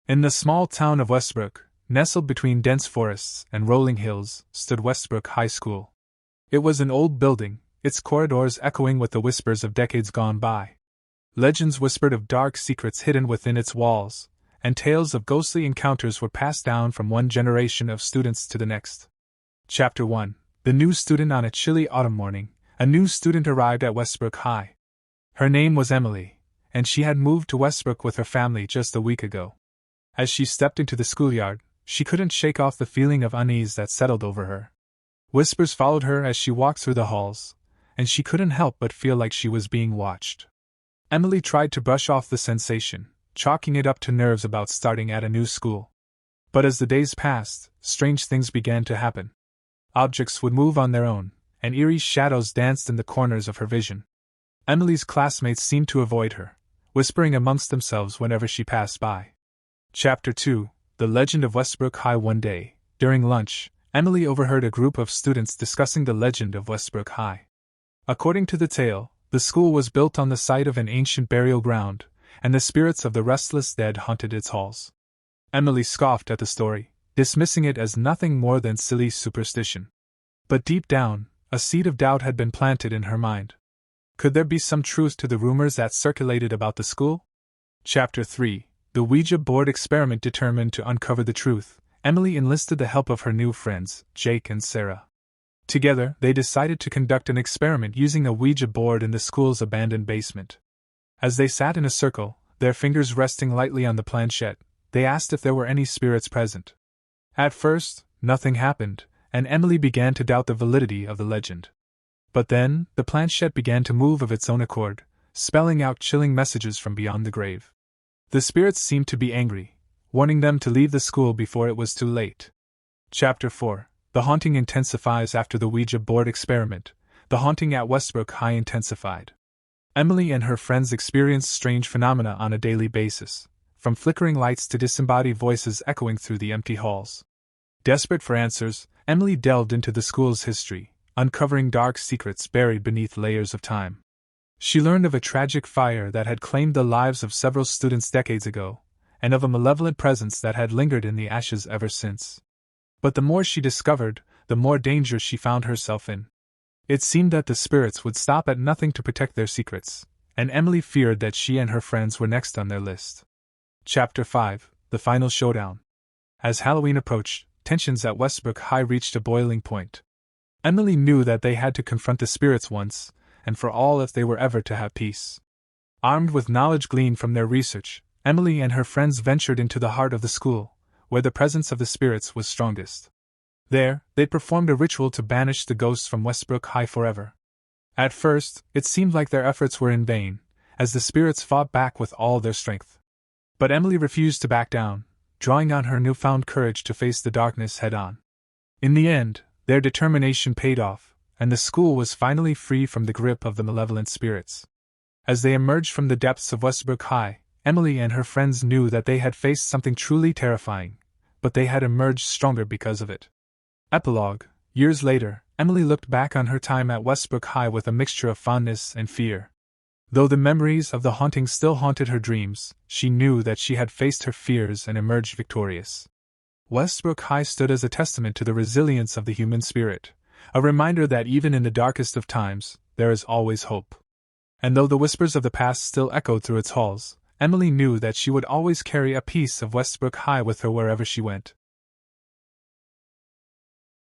In the small town of Westbrook, nestled between dense forests and rolling hills, stood Westbrook High School. It was an old building, its corridors echoing with the whispers of decades gone by. Legends whispered of dark secrets hidden within its walls, and tales of ghostly encounters were passed down from one generation of students to the next. Chapter 1. The new student. On a chilly autumn morning, a new student arrived at Westbrook High. Her name was Emily, and she had moved to Westbrook with her family just a week ago. As she stepped into the schoolyard, she couldn't shake off the feeling of unease that settled over her. Whispers followed her as she walked through the halls, and she couldn't help but feel like she was being watched. Emily tried to brush off the sensation, chalking it up to nerves about starting at a new school. But as the days passed, strange things began to happen. Objects would move on their own, and eerie shadows danced in the corners of her vision. Emily's classmates seemed to avoid her, whispering amongst themselves whenever she passed by. Chapter 2. The Legend of Westbrook High. One day, during lunch, Emily overheard a group of students discussing the legend of Westbrook High. According to the tale, the school was built on the site of an ancient burial ground, and the spirits of the restless dead haunted its halls. Emily scoffed at the story, dismissing it as nothing more than silly superstition. But deep down, a seed of doubt had been planted in her mind. Could there be some truth to the rumors that circulated about the school? Chapter 3. The Ouija board experiment. Determined to uncover the truth, Emily enlisted the help of her new friends, Jake and Sarah. Together, they decided to conduct an experiment using a Ouija board in the school's abandoned basement. As they sat in a circle, their fingers resting lightly on the planchette, they asked if there were any spirits present. At first, nothing happened, and Emily began to doubt the validity of the legend. But then, the planchette began to move of its own accord, spelling out chilling messages from beyond the grave. The spirits seemed to be angry, warning them to leave the school before it was too late. Chapter 4. The haunting intensifies. After the Ouija board experiment, the haunting at Westbrook High intensified. Emily and her friends experienced strange phenomena on a daily basis, from flickering lights to disembodied voices echoing through the empty halls. Desperate for answers, Emily delved into the school's history, uncovering dark secrets buried beneath layers of time. She learned of a tragic fire that had claimed the lives of several students decades ago, and of a malevolent presence that had lingered in the ashes ever since. But the more she discovered, the more danger she found herself in. It seemed that the spirits would stop at nothing to protect their secrets, and Emily feared that she and her friends were next on their list. Chapter 5. The Final Showdown. As Halloween approached, tensions at Westbrook High reached a boiling point. Emily knew that they had to confront the spirits once and for all if they were ever to have peace. Armed with knowledge gleaned from their research, Emily and her friends ventured into the heart of the school, where the presence of the spirits was strongest. There, they performed a ritual to banish the ghosts from Westbrook High forever. At first, it seemed like their efforts were in vain, as the spirits fought back with all their strength. But Emily refused to back down, drawing on her newfound courage to face the darkness head-on. In the end, their determination paid off, and the school was finally free from the grip of the malevolent spirits. As they emerged from the depths of Westbrook High, Emily and her friends knew that they had faced something truly terrifying, but they had emerged stronger because of it. Epilogue. Years later, Emily looked back on her time at Westbrook High with a mixture of fondness and fear. Though the memories of the haunting still haunted her dreams, she knew that she had faced her fears and emerged victorious. Westbrook High stood as a testament to the resilience of the human spirit, a reminder that even in the darkest of times, there is always hope. And though the whispers of the past still echoed through its halls, Emily knew that she would always carry a piece of Westbrook High with her wherever she went.